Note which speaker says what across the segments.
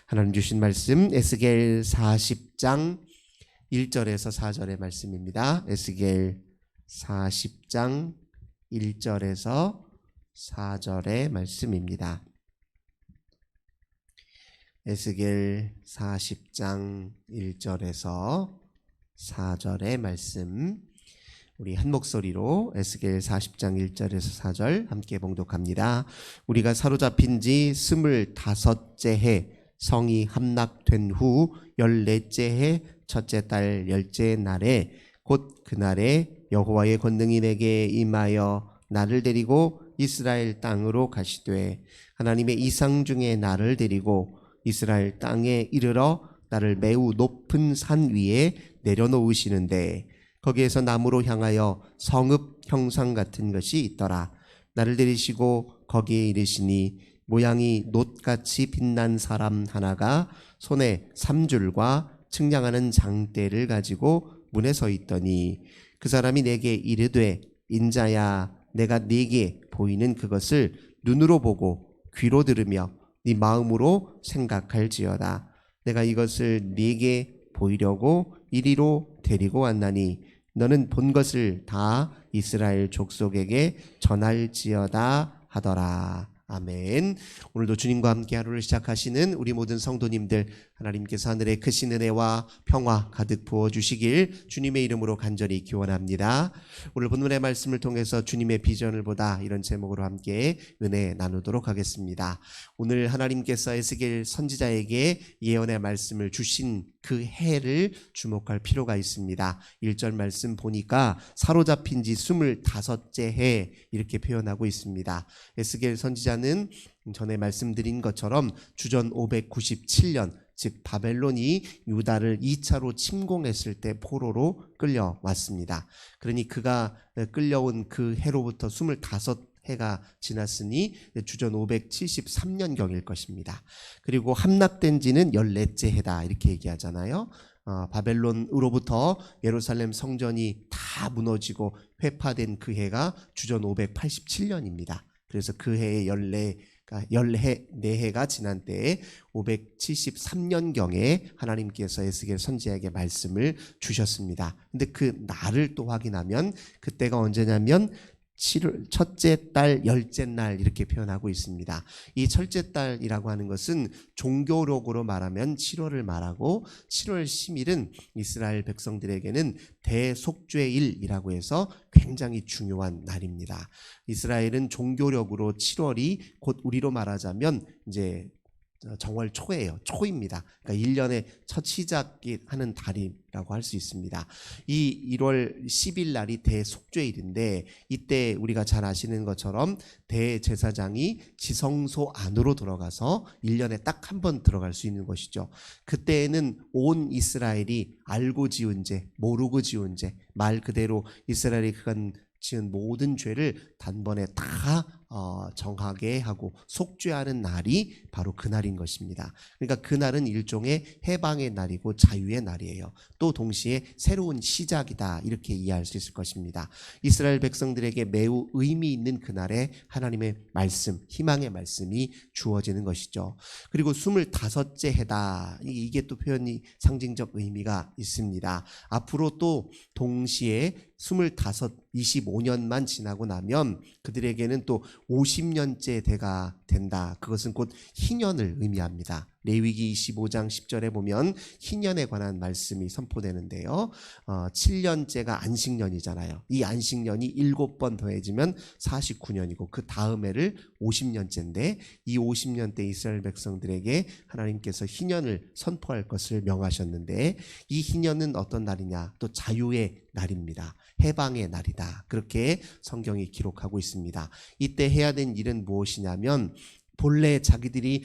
Speaker 1: 하나님 주신 말씀 에스겔 40장 1절에서 4절의 말씀입니다. 에스겔 40장 1절에서 4절의 말씀입니다. 에스겔 40장 1절에서 4절의 말씀, 우리 한 목소리로 에스겔 40장 1절에서 4절 함께 봉독합니다. 우리가 사로잡힌 지 25째 해 성이 함락된 후 14째 해 첫째 달 10째 날에 곧 그날에 여호와의 권능이 내게 임하여 나를 데리고 이스라엘 땅으로 가시되 하나님의 이상 중에 나를 데리고 이스라엘 땅에 이르러 나를 매우 높은 산 위에 내려놓으시는데 거기에서 나무로 향하여 성읍 형상 같은 것이 있더라. 나를 데리시고 거기에 이르시니 모양이 놋같이 빛난 사람 하나가 손에 삼줄과 측량하는 장대를 가지고 문에 서 있더니 그 사람이 내게 이르되 인자야 내가 네게 보이는 그것을 눈으로 보고 귀로 들으며 네 마음으로 생각할지어다. 내가 이것을 네게 보이려고 이리로 데리고 왔나니 너는 본 것을 다 이스라엘 족속에게 전할지어다 하더라. 아멘. 오늘도 주님과 함께 하루를 시작하시는 우리 모든 성도님들, 하나님께서 하늘의 크신 은혜와 평화 가득 부어주시길 주님의 이름으로 간절히 기원합니다. 오늘 본문의 말씀을 통해서 주님의 비전을 보다, 이런 제목으로 함께 은혜 나누도록 하겠습니다. 오늘 하나님께서 에스겔 선지자에게 예언의 말씀을 주신 그 해를 주목할 필요가 있습니다. 1절 말씀 보니까 사로잡힌 지 25째 해 이렇게 표현하고 있습니다. 에스겔 선지자는 전에 말씀드린 것처럼 주전 597년, 즉 바벨론이 유다를 2차로 침공했을 때 포로로 끌려왔습니다. 그러니 그가 끌려온 그 해로부터 25해가 지났으니 주전 573년경일 것입니다. 그리고 함락된 지는 14째 해다 이렇게 얘기하잖아요. 바벨론으로부터 예루살렘 성전이 다 무너지고 회파된 그 해가 주전 587년입니다. 그래서 그 해에 14해가 지난 때에 573년경에 하나님께서 에스겔 선지자에게 말씀을 주셨습니다. 근데 그 날을 또 확인하면 그때가 언제냐면 첫째 달 10째 날 이렇게 표현하고 있습니다. 이 첫째 달이라고 하는 것은 종교력으로 말하면 7월을 말하고 7월 10일은 이스라엘 백성들에게는 대속죄일이라고 해서 굉장히 중요한 날입니다. 이스라엘은 종교력으로 7월이 곧 우리로 말하자면 이제 정월 초예요. 초입니다. 그러니까 1년의 첫 시작하는 달이라고 할 수 있습니다. 이 1월 10일 날이 대속죄일인데 이때 우리가 잘 아시는 것처럼 대제사장이 지성소 안으로 들어가서 1년에 딱 한 번 들어갈 수 있는 것이죠. 그때에는 온 이스라엘이 알고 지은 죄, 모르고 지은 죄, 말 그대로 이스라엘이 그간 지은 모든 죄를 단번에 다 정하게 하고 속죄하는 날이 바로 그날인 것입니다. 그러니까 그날은 일종의 해방의 날이고 자유의 날이에요. 또 동시에 새로운 시작이다 이렇게 이해할 수 있을 것입니다. 이스라엘 백성들에게 매우 의미 있는 그날에 하나님의 말씀, 희망의 말씀이 주어지는 것이죠. 그리고 25째 해다, 이게 또 표현이 상징적 의미가 있습니다. 앞으로 또 동시에 25년만 지나고 나면 그들에게는 또 50년째 대가 된다. 그것은 곧 희년을 의미합니다. 레위기 25장 10절에 보면 희년에 관한 말씀이 선포되는데요. 7년째가 안식년이잖아요. 이 안식년이 7번 더해지면 49년이고 그 다음 해를 50년째인데 이 50년 때 이스라엘 백성들에게 하나님께서 희년을 선포할 것을 명하셨는데 이 희년은 어떤 날이냐? 또 자유의 날입니다. 해방의 날이다. 그렇게 성경이 기록하고 있습니다. 이때 해야 될 일은 무엇이냐면 본래 자기들이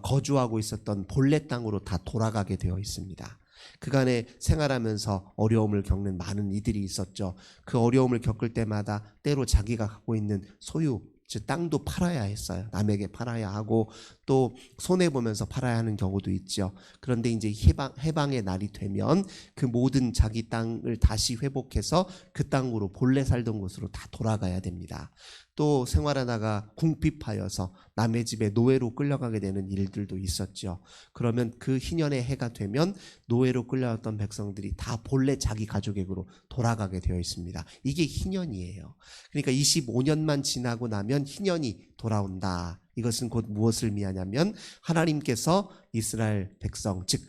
Speaker 1: 거주하고 있었던 본래 땅으로 다 돌아가게 되어 있습니다. 그간에 생활하면서 어려움을 겪는 많은 이들이 있었죠. 그 어려움을 겪을 때마다 때로 자기가 갖고 있는 소유, 즉 땅도 팔아야 했어요. 남에게 팔아야 하고 또 손해보면서 팔아야 하는 경우도 있죠. 그런데 이제 해방의 날이 되면 그 모든 자기 땅을 다시 회복해서 그 땅으로 본래 살던 곳으로 다 돌아가야 됩니다. 또 생활하다가 궁핍하여서 남의 집에 노예로 끌려가게 되는 일들도 있었죠. 그러면 그 희년의 해가 되면 노예로 끌려왔던 백성들이 다 본래 자기 가족에게로 돌아가게 되어 있습니다. 이게 희년이에요. 그러니까 25년만 지나고 나면 희년이 돌아온다. 이것은 곧 무엇을 의미하냐면 하나님께서 이스라엘 백성, 즉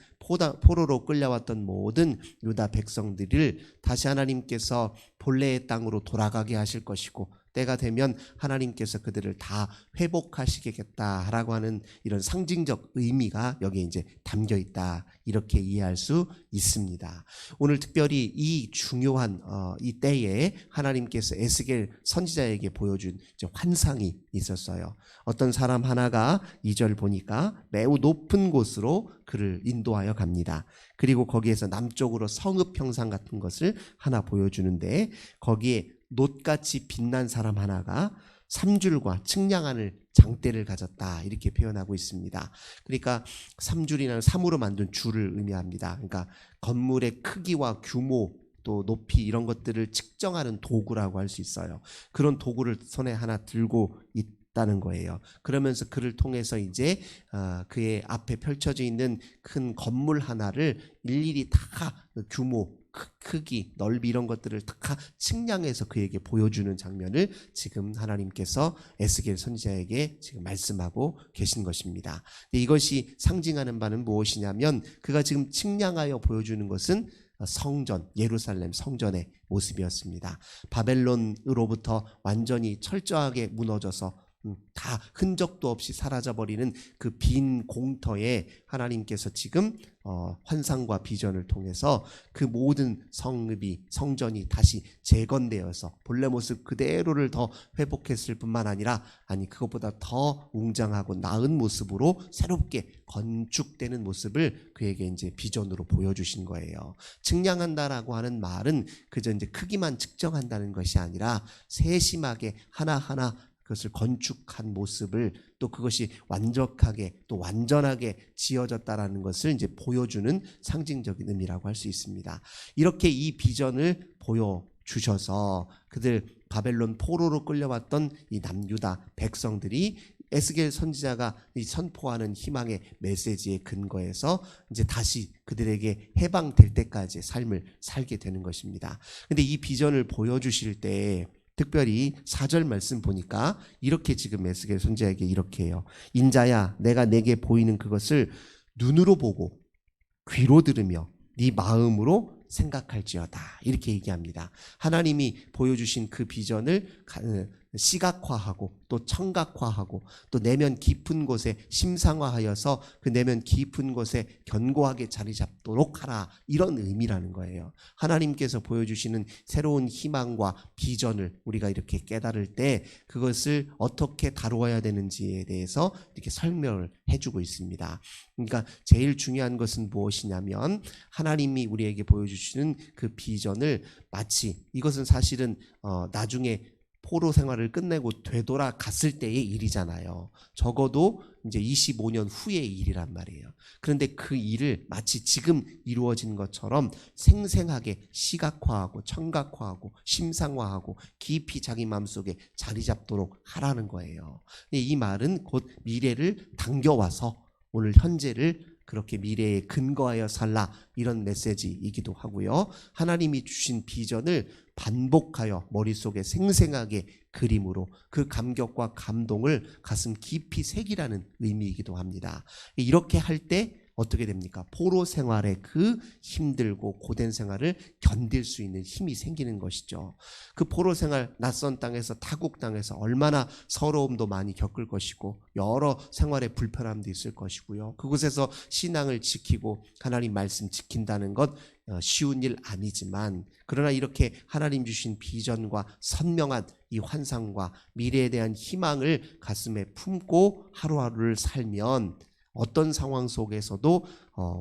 Speaker 1: 포로로 끌려왔던 모든 유다 백성들을 다시 하나님께서 본래의 땅으로 돌아가게 하실 것이고, 때가 되면 하나님께서 그들을 다 회복하시겠다라고 하는 이런 상징적 의미가 여기에 이제 담겨 있다, 이렇게 이해할 수 있습니다. 오늘 특별히 이 중요한 이 때에 하나님께서 에스겔 선지자에게 보여준 환상이 있었어요. 어떤 사람 하나가 2절 보니까 매우 높은 곳으로 그를 인도하여 갑니다. 그리고 거기에서 남쪽으로 성읍 형상 같은 것을 하나 보여주는데, 거기에 놋같이 빛난 사람 하나가 3줄과 측량하는 장대를 가졌다, 이렇게 표현하고 있습니다. 그러니까 3줄이라는 3으로 만든 줄을 의미합니다. 그러니까 건물의 크기와 규모, 또 높이, 이런 것들을 측정하는 도구라고 할 수 있어요. 그런 도구를 손에 하나 들고 있다는 거예요. 그러면서 그를 통해서 이제 그의 앞에 펼쳐져 있는 큰 건물 하나를 일일이 다 규모, 크기, 넓이, 이런 것들을 다 측량해서 그에게 보여주는 장면을 지금 하나님께서 에스겔 선지자에게 지금 말씀하고 계신 것입니다. 이것이 상징하는 바는 무엇이냐면, 그가 지금 측량하여 보여주는 것은 성전, 예루살렘 성전의 모습이었습니다. 바벨론으로부터 완전히 철저하게 무너져서 다 흔적도 없이 사라져버리는 그 빈 공터에 하나님께서 지금 환상과 비전을 통해서 그 모든 성전이 다시 재건되어서 본래 모습 그대로를 더 회복했을 뿐만 아니라, 그것보다 더 웅장하고 나은 모습으로 새롭게 건축되는 모습을 그에게 이제 비전으로 보여주신 거예요. 측량한다라고 하는 말은 그저 이제 크기만 측정한다는 것이 아니라 세심하게 하나하나 그것을 건축한 모습을, 또 그것이 완벽하게 또 완전하게 지어졌다라는 것을 이제 보여주는 상징적인 의미라고 할 수 있습니다. 이렇게 이 비전을 보여주셔서 그들 바벨론 포로로 끌려왔던 이 남유다 백성들이 에스겔 선지자가 이 선포하는 희망의 메시지에 근거해서 이제 다시 그들에게 해방될 때까지의 삶을 살게 되는 것입니다. 근데 이 비전을 보여주실 때 특별히 4절 말씀 보니까 이렇게 지금 에스겔 선지자에게 이렇게 해요. 인자야, 내가 내게 보이는 그것을 눈으로 보고 귀로 들으며 네 마음으로 생각할지어다, 이렇게 얘기합니다. 하나님이 보여주신 그 비전을 시각화하고 또 청각화하고 또 내면 깊은 곳에 심상화하여서 그 내면 깊은 곳에 견고하게 자리 잡도록 하라, 이런 의미라는 거예요. 하나님께서 보여주시는 새로운 희망과 비전을 우리가 이렇게 깨달을 때 그것을 어떻게 다루어야 되는지에 대해서 이렇게 설명을 해주고 있습니다. 그러니까 제일 중요한 것은 무엇이냐면, 하나님이 우리에게 보여주시는 그 비전을 마치, 이것은 사실은 나중에 포로 생활을 끝내고 되돌아갔을 때의 일이잖아요. 적어도 이제 25년 후의 일이란 말이에요. 그런데 그 일을 마치 지금 이루어진 것처럼 생생하게 시각화하고 청각화하고 심상화하고 깊이 자기 마음속에 자리 잡도록 하라는 거예요. 이 말은 곧 미래를 당겨와서 오늘 현재를 그렇게 미래에 근거하여 살라, 이런 메시지이기도 하고요. 하나님이 주신 비전을 반복하여 머릿속에 생생하게 그림으로 그 감격과 감동을 가슴 깊이 새기라는 의미이기도 합니다. 이렇게 할 때 어떻게 됩니까? 포로 생활의 그 힘들고 고된 생활을 견딜 수 있는 힘이 생기는 것이죠. 그 포로 생활, 낯선 땅에서, 타국 땅에서 얼마나 서러움도 많이 겪을 것이고 여러 생활의 불편함도 있을 것이고요. 그곳에서 신앙을 지키고 하나님 말씀 지킨다는 것 쉬운 일 아니지만, 그러나 이렇게 하나님 주신 비전과 선명한 이 환상과 미래에 대한 희망을 가슴에 품고 하루하루를 살면 어떤 상황 속에서도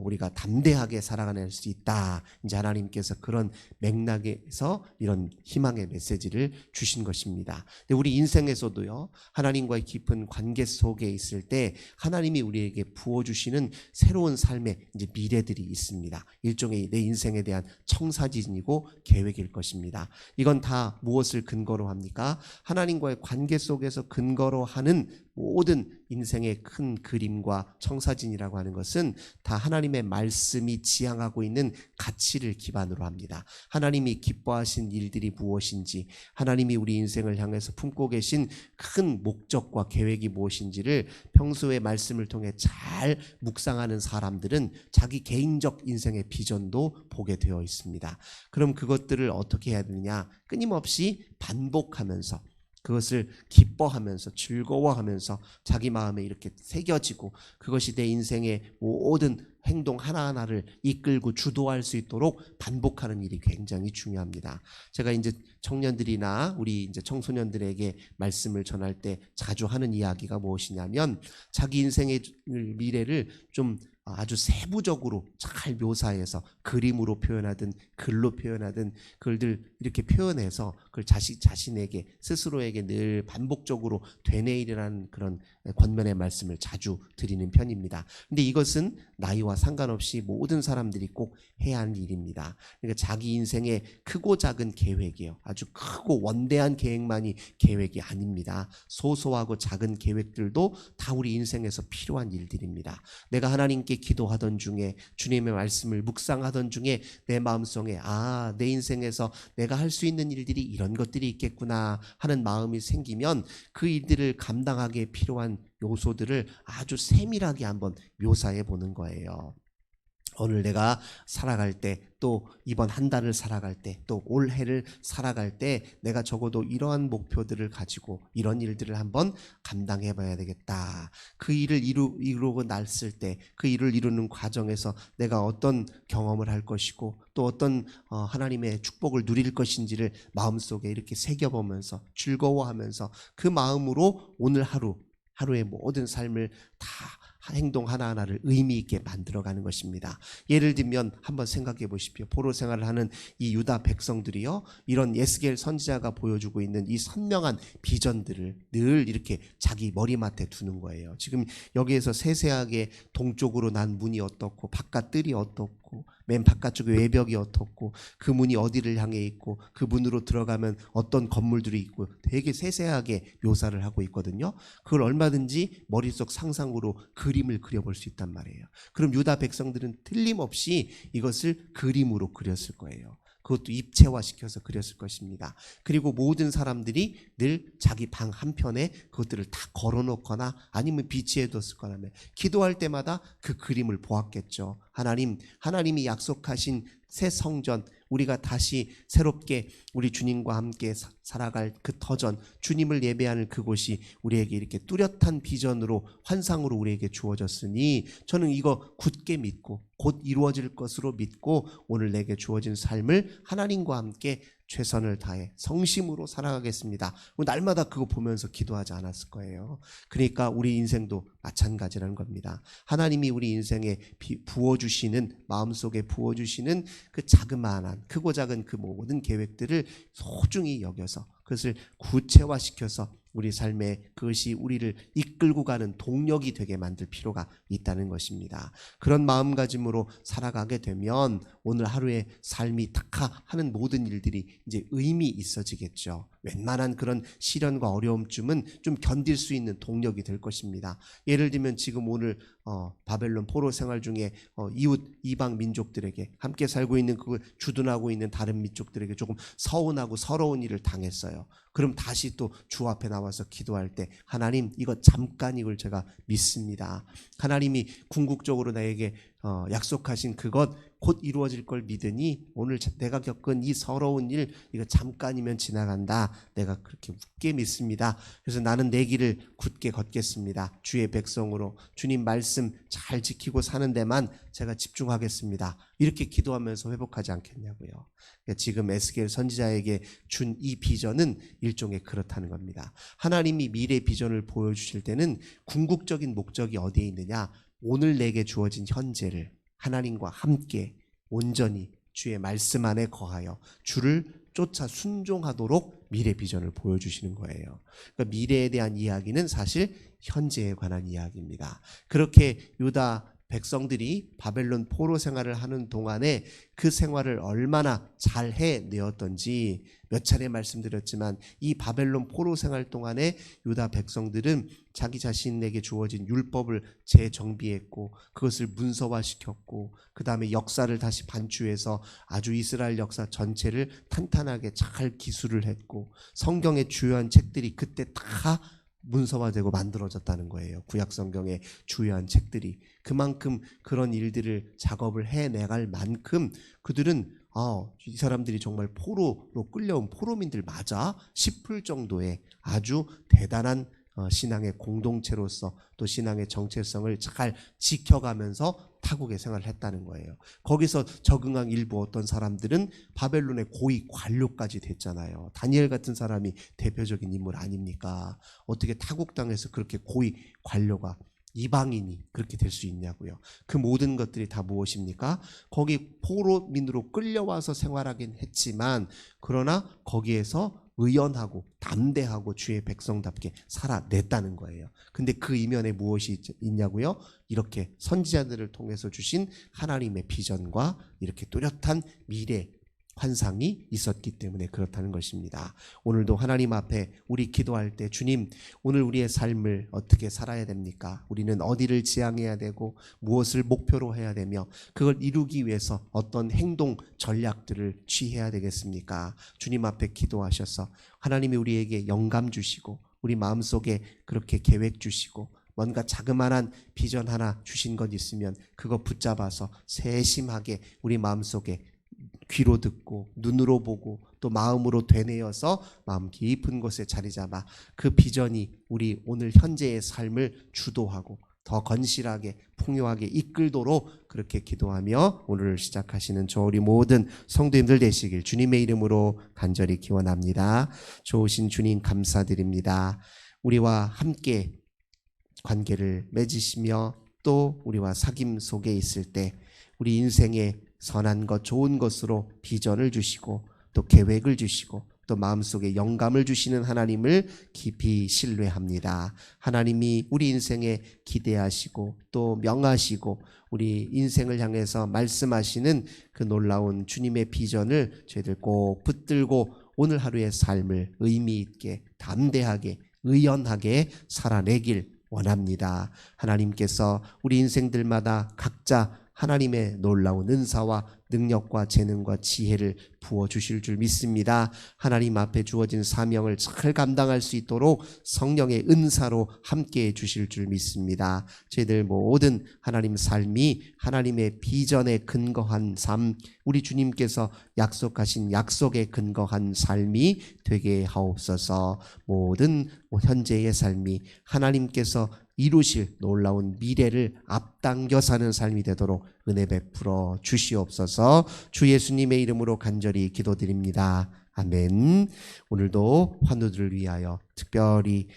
Speaker 1: 우리가 담대하게 살아가낼 수 있다. 이제 하나님께서 그런 맥락에서 이런 희망의 메시지를 주신 것입니다. 근데 우리 인생에서도요, 하나님과의 깊은 관계 속에 있을 때 하나님이 우리에게 부어주시는 새로운 삶의 이제 미래들이 있습니다. 일종의 내 인생에 대한 청사진이고 계획일 것입니다. 이건 다 무엇을 근거로 합니까? 하나님과의 관계 속에서 근거로 하는 모든 인생의 큰 그림과 청사진이라고 하는 것은 다 하나님의 말씀이 지향하고 있는 가치를 기반으로 합니다. 하나님이 기뻐하신 일들이 무엇인지, 하나님이 우리 인생을 향해서 품고 계신 큰 목적과 계획이 무엇인지를 평소에 말씀을 통해 잘 묵상하는 사람들은 자기 개인적 인생의 비전도 보게 되어 있습니다. 그럼 그것들을 어떻게 해야 되느냐? 끊임없이 반복하면서, 그것을 기뻐하면서 즐거워하면서 자기 마음에 이렇게 새겨지고, 그것이 내 인생의 모든 행동 하나하나를 이끌고 주도할 수 있도록 반복하는 일이 굉장히 중요합니다. 제가 이제 청년들이나 우리 이제 청소년들에게 말씀을 전할 때 자주 하는 이야기가 무엇이냐면, 자기 인생의 미래를 좀 아주 세부적으로 잘 묘사해서 그림으로 표현하든 글로 표현하든 그걸 이렇게 표현해서 그걸 자신에게 스스로에게 늘 반복적으로 되뇌이라는 그런 권면의 말씀을 자주 드리는 편입니다. 근데 이것은 나이와 상관없이 모든 사람들이 꼭 해야 하는 일입니다. 그러니까 자기 인생의 크고 작은 계획이에요. 아주 크고 원대한 계획만이 계획이 아닙니다. 소소하고 작은 계획들도 다 우리 인생에서 필요한 일들입니다. 내가 하나님께 기도하던 중에, 주님의 말씀을 묵상하던 중에 내 마음속에 내 인생에서 내가 할 수 있는 일들이 이런 것들이 있겠구나 하는 마음이 생기면 그 일들을 감당하기에 필요한 요소들을 아주 세밀하게 한번 묘사해 보는 거예요. 오늘 내가 살아갈 때, 또 이번 한 달을 살아갈 때, 또 올해를 살아갈 때 내가 적어도 이러한 목표들을 가지고 이런 일들을 한번 감당해 봐야 되겠다. 그 일을 이루고 났을 때 그 일을 이루는 과정에서 내가 어떤 경험을 할 것이고 또 어떤 하나님의 축복을 누릴 것인지를 마음속에 이렇게 새겨보면서 즐거워하면서 그 마음으로 오늘 하루의 모든 삶을 다 행동 하나하나를 의미 있게 만들어가는 것입니다. 예를 들면 한번 생각해 보십시오. 포로 생활을 하는 이 유다 백성들이요, 이런 예스겔 선지자가 보여주고 있는 이 선명한 비전들을 늘 이렇게 자기 머리맡에 두는 거예요. 지금 여기에서 세세하게 동쪽으로 난 문이 어떻고 바깥 뜰이 어떻고 맨 바깥쪽에 외벽이 어떻고 그 문이 어디를 향해 있고 그 문으로 들어가면 어떤 건물들이 있고 되게 세세하게 묘사를 하고 있거든요. 그걸 얼마든지 머릿속 상상으로 그림을 그려볼 수 있단 말이에요. 그럼 유다 백성들은 틀림없이 이것을 그림으로 그렸을 거예요. 그것도 입체화시켜서 그렸을 것입니다. 그리고 모든 사람들이 늘 자기 방 한편에 그것들을 다 걸어놓거나 아니면 비치해뒀거나 하면 기도할 때마다 그 그림을 보았겠죠. 하나님이 약속하신 새 성전, 우리가 다시 새롭게 우리 주님과 함께 살아갈 그 터전, 주님을 예배하는 그곳이 우리에게 이렇게 뚜렷한 비전으로, 환상으로 우리에게 주어졌으니 저는 이거 굳게 믿고 곧 이루어질 것으로 믿고 오늘 내게 주어진 삶을 하나님과 함께 최선을 다해 성심으로 살아가겠습니다. 날마다 그거 보면서 기도하지 않았을 거예요. 그러니까 우리 인생도 마찬가지라는 겁니다. 하나님이 우리 인생에 부어주시는, 마음속에 부어주시는 그 자그마한 크고 작은 그 모든 계획들을 소중히 여겨서 그것을 구체화시켜서 우리 삶에 그것이 우리를 이끌고 가는 동력이 되게 만들 필요가 있다는 것입니다. 그런 마음가짐으로 살아가게 되면 오늘 하루의 삶이 하는 모든 일들이 이제 의미 있어지겠죠. 웬만한 그런 시련과 어려움쯤은 좀 견딜 수 있는 동력이 될 것입니다. 예를 들면 지금 오늘 바벨론 포로 생활 중에 이웃 이방 민족들에게, 함께 살고 있는 그걸 주둔하고 있는 다른 민족들에게 조금 서운하고 서러운 일을 당했어요. 그럼 다시 또 주 앞에 나와서 기도할 때 하나님, 이거 잠깐 이걸 제가 믿습니다. 하나님이 궁극적으로 나에게 약속하신 그것 곧 이루어질 걸 믿으니 오늘 내가 겪은 이 서러운 일, 이거 잠깐이면 지나간다. 내가 그렇게 굳게 믿습니다. 그래서 나는 내 길을 굳게 걷겠습니다. 주의 백성으로 주님 말씀 잘 지키고 사는 데만 제가 집중하겠습니다. 이렇게 기도하면서 회복하지 않겠냐고요. 지금 에스겔 선지자에게 준 이 비전은 일종의 그렇다는 겁니다. 하나님이 미래 비전을 보여주실 때는 궁극적인 목적이 어디에 있느냐? 오늘 내게 주어진 현재를 하나님과 함께 온전히 주의 말씀 안에 거하여 주를 쫓아 순종하도록 미래 비전을 보여주시는 거예요. 그러니까 미래에 대한 이야기는 사실 현재에 관한 이야기입니다. 그렇게 유다 백성들이 바벨론 포로 생활을 하는 동안에 그 생활을 얼마나 잘 해내었던지 몇 차례 말씀드렸지만, 이 바벨론 포로 생활 동안에 유다 백성들은 자기 자신에게 주어진 율법을 재정비했고 그것을 문서화시켰고, 그 다음에 역사를 다시 반추해서 아주 이스라엘 역사 전체를 탄탄하게 잘 기술을 했고, 성경의 주요한 책들이 그때 다 문서화되고 만들어졌다는 거예요. 구약 성경의 주요한 책들이. 그만큼 그런 일들을 작업을 해내갈 만큼 그들은 이 사람들이 정말 포로로 끌려온 포로민들 맞아 싶을 정도의 아주 대단한 신앙의 공동체로서 또 신앙의 정체성을 잘 지켜가면서 타국의 생활을 했다는 거예요. 거기서 적응한 일부 어떤 사람들은 바벨론의 고위 관료까지 됐잖아요. 다니엘 같은 사람이 대표적인 인물 아닙니까? 어떻게 타국 땅에서 그렇게 고위 관료가, 이방인이 그렇게 될 수 있냐고요. 그 모든 것들이 다 무엇입니까? 거기 포로민으로 끌려와서 생활하긴 했지만, 그러나 거기에서 의연하고 담대하고 주의 백성답게 살아냈다는 거예요. 근데 그 이면에 무엇이 있냐고요? 이렇게 선지자들을 통해서 주신 하나님의 비전과 이렇게 뚜렷한 미래 환상이 있었기 때문에 그렇다는 것입니다. 오늘도 하나님 앞에 우리 기도할 때, 주님, 오늘 우리의 삶을 어떻게 살아야 됩니까? 우리는 어디를 지향해야 되고 무엇을 목표로 해야 되며 그걸 이루기 위해서 어떤 행동 전략들을 취해야 되겠습니까? 주님 앞에 기도하셔서 하나님이 우리에게 영감 주시고 우리 마음속에 그렇게 계획 주시고 뭔가 자그마한 비전 하나 주신 것 있으면 그거 붙잡아서 세심하게 우리 마음속에 귀로 듣고 눈으로 보고 또 마음으로 되뇌어서 마음 깊은 곳에 자리 잡아 그 비전이 우리 오늘 현재의 삶을 주도하고 더 건실하게 풍요하게 이끌도록 그렇게 기도하며 오늘을 시작하시는 저 우리 모든 성도님들 되시길 주님의 이름으로 간절히 기원합니다. 좋으신 주님 감사드립니다. 우리와 함께 관계를 맺으시며 또 우리와 사귐 속에 있을 때 우리 인생에 선한 것, 좋은 것으로 비전을 주시고 또 계획을 주시고 또 마음속에 영감을 주시는 하나님을 깊이 신뢰합니다. 하나님이 우리 인생에 기대하시고 또 명하시고 우리 인생을 향해서 말씀하시는 그 놀라운 주님의 비전을 저희들 꼭 붙들고 오늘 하루의 삶을 의미 있게 담대하게 의연하게 살아내길 원합니다. 하나님께서 우리 인생들마다 각자 하나님의 놀라운 은사와 능력과 재능과 지혜를 부어주실 줄 믿습니다. 하나님 앞에 주어진 사명을 잘 감당할 수 있도록 성령의 은사로 함께해 주실 줄 믿습니다. 저희들 모든 하나님 삶이 하나님의 비전에 근거한 삶, 우리 주님께서 약속하신 약속에 근거한 삶이 되게 하옵소서. 모든 현재의 삶이 하나님께서 이루실 놀라운 미래를 앞당겨 사는 삶이 되도록 은혜 베풀어 주시옵소서. 주 예수님의 이름으로 간절히 기도드립니다. 아멘. 오늘도 환우들을 위하여 특별히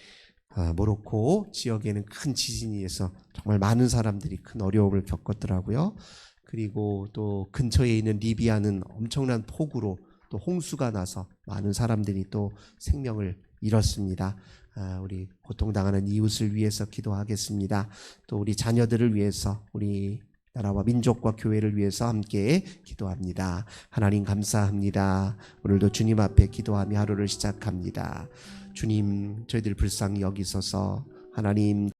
Speaker 1: 모로코 지역에는 큰 지진이 있어서 정말 많은 사람들이 큰 어려움을 겪었더라고요. 그리고 또 근처에 있는 리비아는 엄청난 폭우로 또 홍수가 나서 많은 사람들이 또 생명을 잃었습니다. 우리 고통당하는 이웃을 위해서 기도하겠습니다. 또 우리 자녀들을 위해서, 우리 나라와 민족과 교회를 위해서 함께 기도합니다. 하나님 감사합니다. 오늘도 주님 앞에 기도하며 하루를 시작합니다. 주님, 저희들 불쌍히 여기소서. 하나님